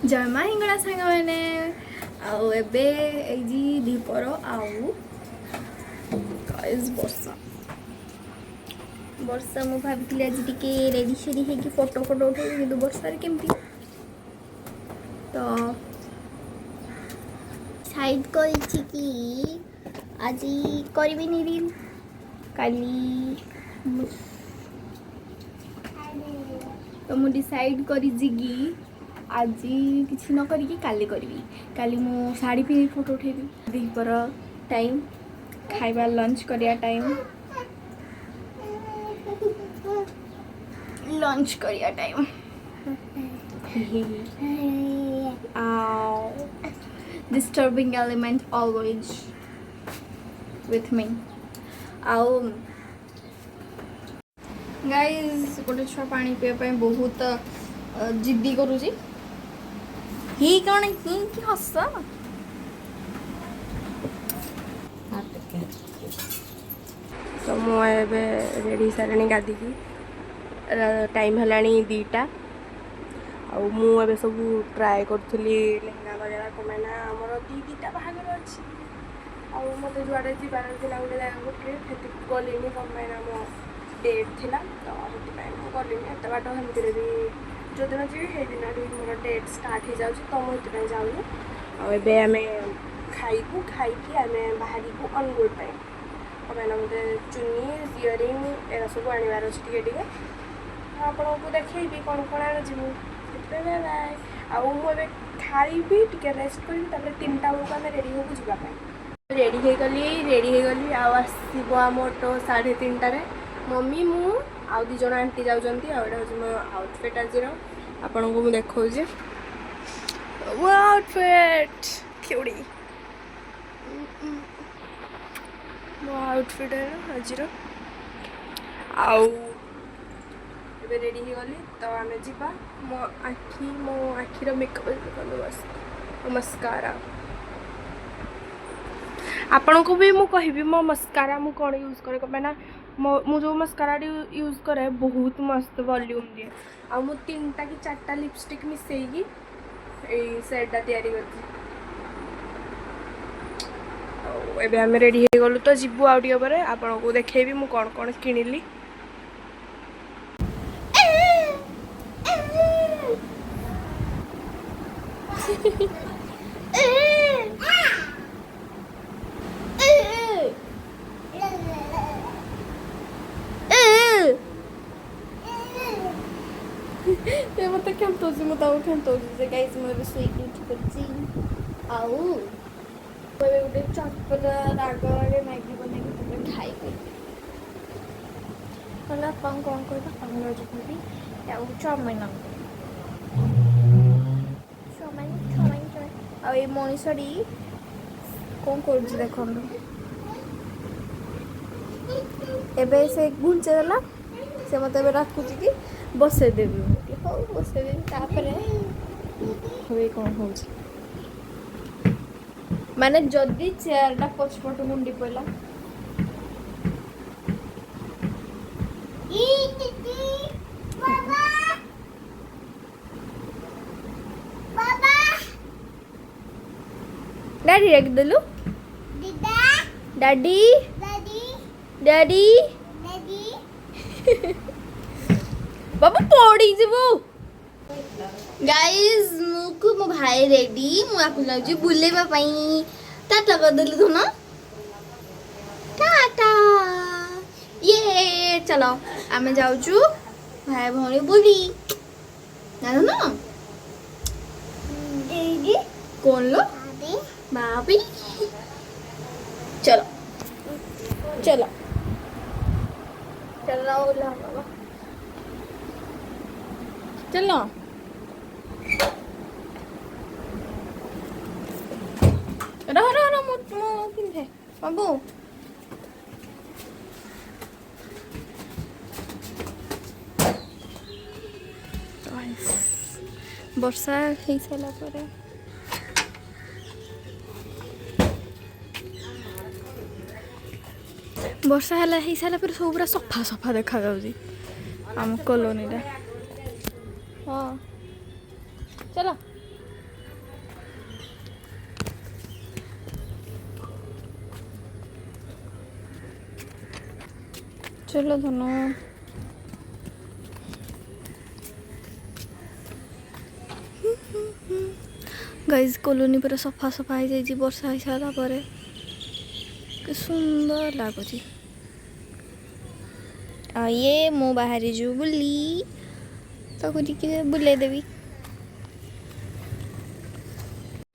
जयमा हिंगड़ा सांग मैंने आउ एबे एजी दीपर आउ गाइस वर्षा मु भाभी आज टिके रेडी शेडी है फोटो फोटो उठे कि वर्षा केमती तो साइड कि आज करी रील काली तो मु डिसाइड करी आज किसी न करी काली करी काली मु साड़ी पिंधि फोटो उठेबी दीपर टाइम खाइबा लंच करिया टाइम लंच करिया time disturbing element always with me आओ गाइस गोटे छुआ पानी पीवा बहुत जिद्दी करुची ही कौन ही कि हस तो मुझे रेडी सारे गाधी टाइम है 2टा मुझे सब ट्राए करी लेहंगा वगैरह कमें आमर दीटा बाहर अच्छी मत जुआड़े जीवार था गोटे जगह गली कमें मो डेट थी तो गली एत बाट सेमती भी जो दिन जी मोर डेट स्टार्ट हो जाऊँ तो मुझे जाऊनी आम खाइबू खाई आम बाहर को अनुगुल कमें मत चुनी इयरिंग एरा सब आनबार अच्छे टे आपको देखी कौन कौन आजीबू मुझे खाइबी टे रेस्ट करी 3टा बेलू आम रेडी हो जावाई रेडी हो गली आसब आम ऑटो 3:30 मम्मी मु आउ 2 जन आंटी जाऊँगी आउटा हूँ मो आउटफिट आज आपन को मुझे देखा वो आउटफिट क्यूड़ी मो आउटफिट है आज एबे रेडी हो गली तो आम जा मो आखिर मेकअप बंदोबस्त मस्कारा आपण को भी मु कहि मो मस्कारा मु कौन यूज करे कमें ना मु जो मस्कारा यूज करे बहुत मस्त वॉल्यूम दिए आ मु 3टा कि 4टा लिपस्टिक मिसेगी सेटा तैयारी करती एबे आम रेडी हो गलु तो जीवु आउ टिके परे आपण को देखेबी मु कौन कौन किनिली मत खेलते मुझे गाइस मुझे स्वीट उठी आउ गोटे चटपटा राग वाले मैगी बन खाइबी कहला कौन कह चाउमिन आई मनीषी कौन कर देख एबे से घुंचेदेला से मत डाकुच कि बसईदेवी हाँ बसईदेवी तापर कौन हो माने जदि चेयरटा पछपट मुंडी पड़ा डैडी रख देलु डैडी डैडी बाबू पड़ी जीवु गाइस मुकु मो भाई रेडी मु आपन लाउजी बुलेबा पई टाटा कर देलु तो ना टाटा ये चलो आमे जाउचू भाई भौणी बुली जानो ना दीदी कौन लो भाभी चलो चलो चलो ला बाबा चलो रहो मो पिंधे बाबू वर्षा हो सारा पर वर्षा है सारा पर सब पूरा सफा सफा देखा आम कॉलोनी हाँ चलो चलो धनो गाइज कॉलोनी पूरा सफा सफा हो जाइए वर्षा हो सारा पर कि सुंदर लगुच ये मो बाहरी जो बुली ताको टिके बुले देवी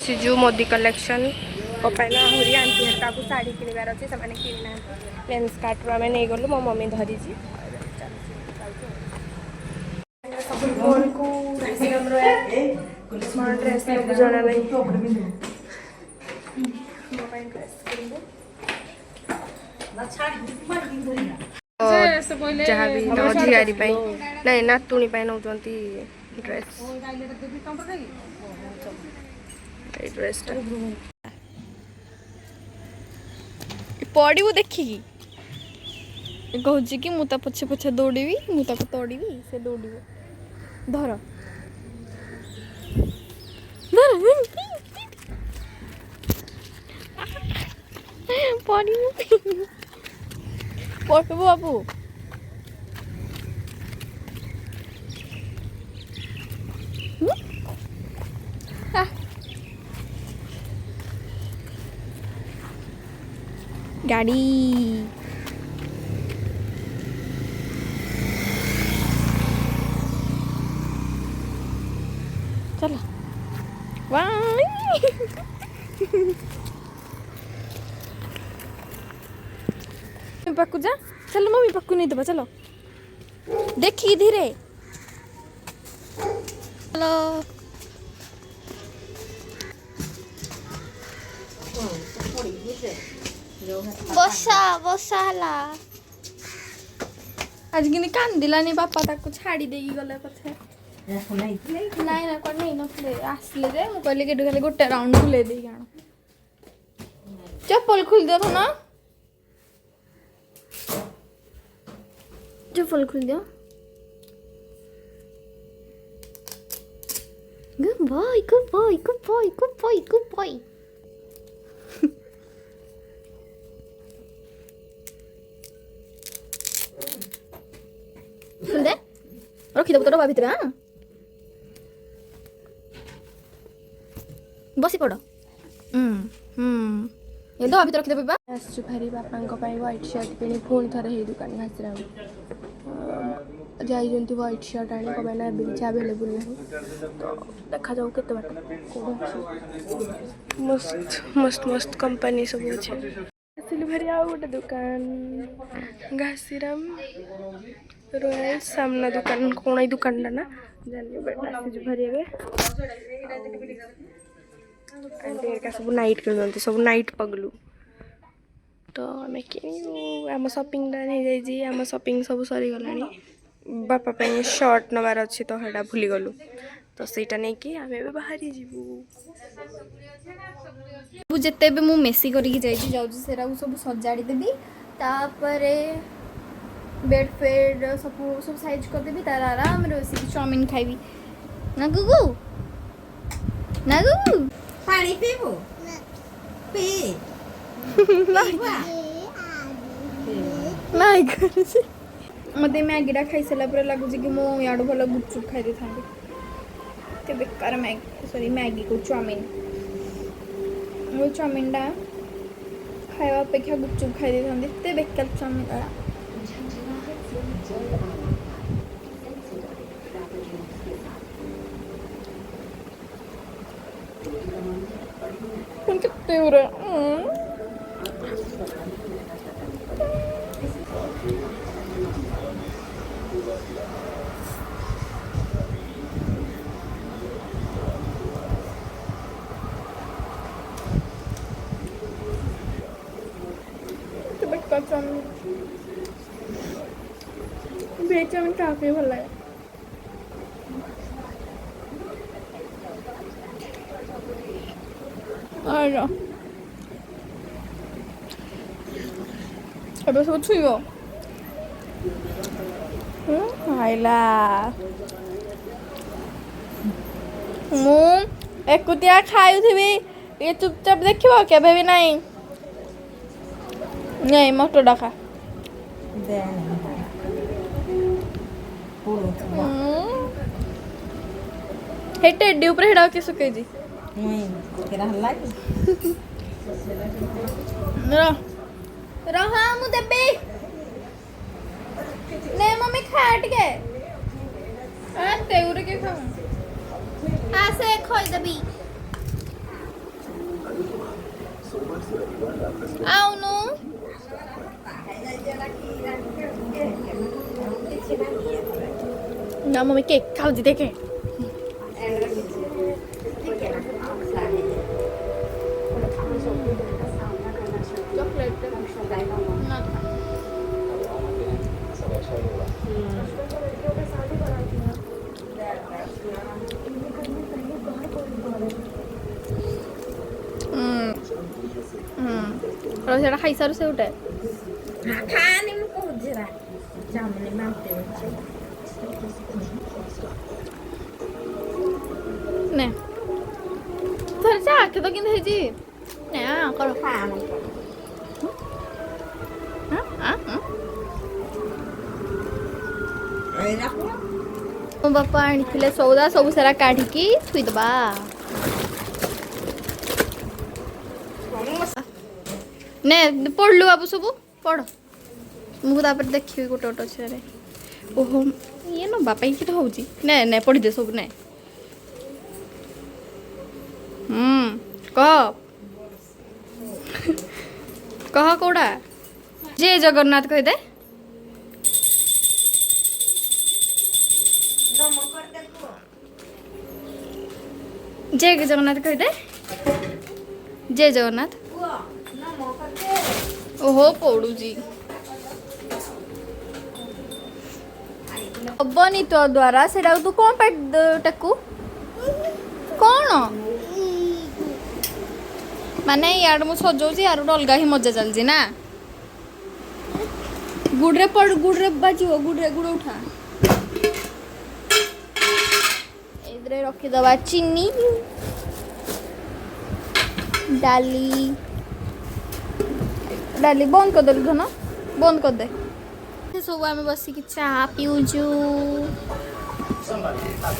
सिजु मोदी कलेक्शन कपाइना आहुरी आंटी हरका को साड़ी किनिबार अछि समाने किना लेंस काट रो नहीं गलु मो मम्मी धरी छी सब फोन को हमरो स्मार्ट ड्रेस में जाना नहीं मोबाइल ड्रेस किनबो जहाँ भी झियारी नहीं नातुणी नौकरी ड्रेस ड्रेस पड़ू देखिकी कहूँ कि मुझे पछे पछे दौड़ी मुझे तोड़ी से दौड़ धर पड़ू बाबू गाड़ी चलो पक्कू जा चलो मम्मी पक्कू नहीं दबा चलो देखी धीरे चलो बसा बसा हला आज कि कांदिलानी बापा ताको छाड़ी देगी गले पछे नहीं ना कोन नहीं नथले आसले जे मु कहले के खाली गोटे राउंड बुले देई गाण चप्पल खुल दियो ना चप्पल खुल दियो good boy good boy good boy good boy good boy खुल दे रखी दब तो डबा भितर हाँ बसी पड़ ये डबा भितर रखी दबा आसु भारी बापा व्हाइट शर्ट पिनी पुणी थर हे दुकान घासरा जाइजंती व्हाइट शर्ट आनी कमाना एबे किछ अवेलेबल नहीं तो देखा जाऊ केते बाट मस्त मस्त मस्त कंपनी सब अछि असली भारी आ गोटे दुकान घासीराम रॉयल सामना दुकान कोण दुकान ना जानी बेटा से भारी एबे आंटी का सब नाइट किनते सब नाइट पगलू तो आम कि आम शॉपिंग नहीं जाइए आम शॉपिंग सब सरी गलानी बापा पे शर्ट नबार अच्छी तो हेटा भूली गलु तो सेटा नहीं कि आम ए बाहरी जीवु जिते भी मु मेसी करके जाऊँ सब सजाड़ी देवी तापरे बेड फेड सब सब साइज कर देवी तार आराम रे बस चाउमिन खाइबी ना गुगु पानी पीबो पी नहीं कर मत मैगीटा खाई सारा पर लगुच कि मो याडू भल गुपचुप खाई दे था बेकार मैगी सॉरी मैगी को चाउमिन वो चाउमिन टा खावा अपेक्षा गुपचुप खाई दे था बेकार चाउमिन टा कितने हो रहा भेज चाउमिन काफी भल लगे अब सब छुईब आइला मु एकुटिया खाऊथी ये चुपचाप देखिए केबे भी नहीं मटोटा खा ପୁଡୁଥିବ हे टेडी ऊपर हेडा के सुके जी କେରା ହେଲା କି रहा मु देबे ने मम्मी खा टिके आ तेउरे के खा आ से खोई देबी आउनु ना मम्मी केक खाऊ जी देखे ସେଟା ଖାଇସାରୁ ସେ ଗୋଟେ ଖାନି ମୁଁ କହୁଛି ରା ଚାମନି ମାତେ ନେ ଥରେ ଚା ଆଖେ ତ କେମିତି ହେଇଛି ନେ କର ଖାନି ଏଇରା ମୋ ବାପା ଆଣିଥିଲେ ସଉଦା ସବୁ ସାରା କାଢିକି ଥୁଇଦବା ନେ ପଢଲୁ ବାବୁ ସବୁ ପଢ ମୁଁ ତାପରେ ଦେଖିବି ଗୋଟେ ଗୋଟେ ଅଛି ଓହୋ ଇଏ ନବା ପାଇଁ କି ତ ହଉଛି ନେ ନେ ପଢିଦେ ସବୁ ନେ କହ କହ କୋଉଟା ଜୟ ଜଗନ୍ନାଥ କହିଦେ जय जगन्नाथ कहते जय जगन्नाथ ओहो पड़ू जी हबनी तो द्वारा से तू कौन पे टेकू कौन माने यार मु सजाऊँ यार अलग ही मजा चलती ना गुड़े पड़ गुड़े बाजिव गुड़े गुड़ उठा इधर रखीदबा चीनी डाली डाली बंद कर दे घन बंद कर दे सब आम बसिक चाह पिऊचु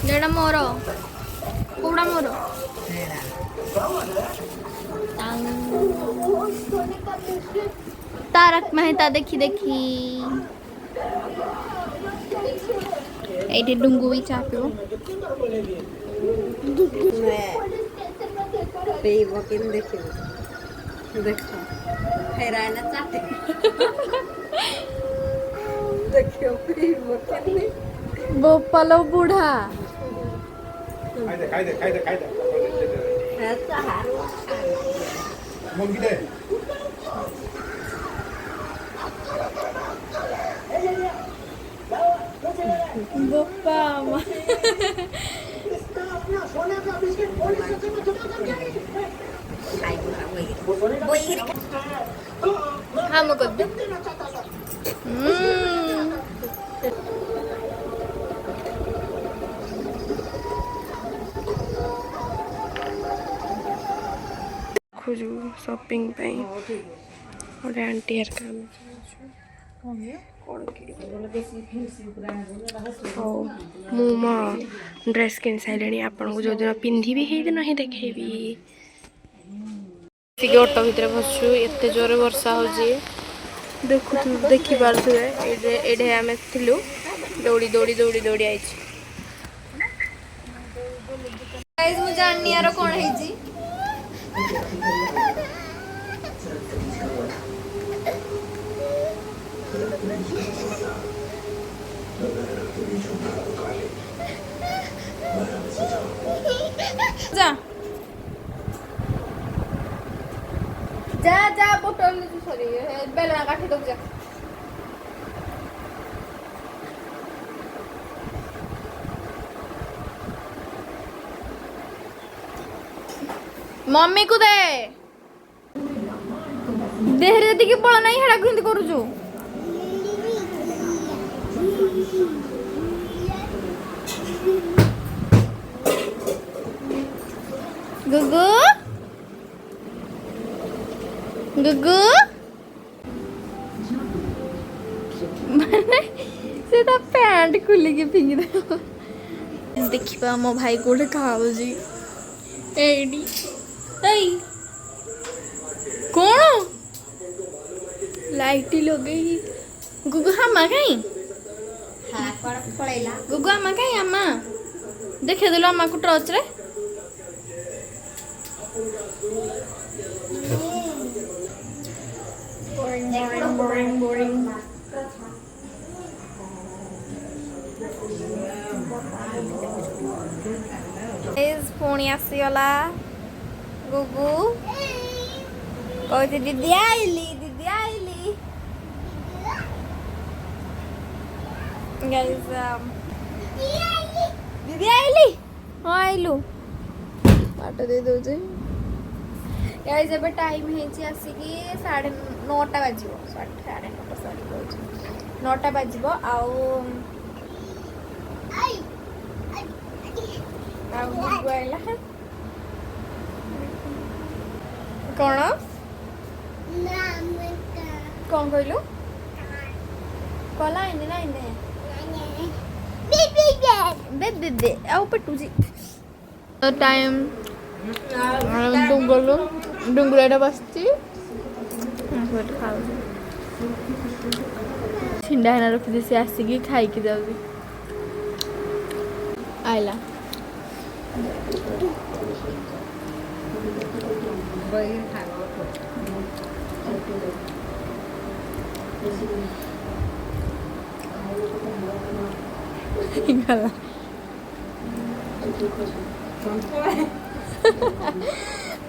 जेटा मोर कौड़ा मोर तारक मेहता देखी देखी ये डुंगू भी चाह पियो पेइबो केन देखिबो देखो फेराना चाटे देखियो पेइबो केन गोपालो बूढ़ा खाई दे है चाहारो मंगी दे गोपा हाँ मैं कर दे खोजू शॉपिंग पाई और आंटी यार काम मु मो ड्रेस किन सारे आपन को जो दिन पिंधि भी दिन ही देखेबी ऑटो भितर बसु एत जोर वर्षा हो देखु देखी पारे ये आम थिलु दौड़ी दौड़ी दौड़ी दौड़ी आई मुझे जाननी यार कौन है जी जा जा जा बोतल सॉरी बेलना काठी दो जा मम्मी को दे देहरे दिखे पड़ा नहीं हेडा किंद करूछु गुगु गुगु माने से तो पैंट खुलिकी फिंगी देखिबा मो भाई कोठे खाउजी एडी एई कोण लाइट लगेई गुगु हामा काई गुगु आमा काई आमा देखे देलो आमा को टॉर्च रे बोरिंग बोरिंग पुणी आसीगला गुगु कहते दीदी आइली गाइस दीदी आइली हाँ आइलु बाट दे दौचे गाइस एबे टाइम हेची आसिकी 9:30 बाजिबो 9:30 सॉरी कहूची 9टा बाजिबो आउ गुगुआला कौन कौन कहलु कला इने ना इने बे आउ पटुजी टाइम डुंगलु डुंगुराटा बसची खाऊ छिंडा है रखी से आसिकी खाई जाऊँगी आइला गला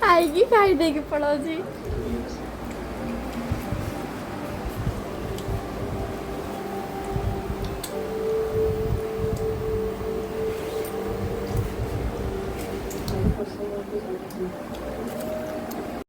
आएगी खाई देगी पड़ो जी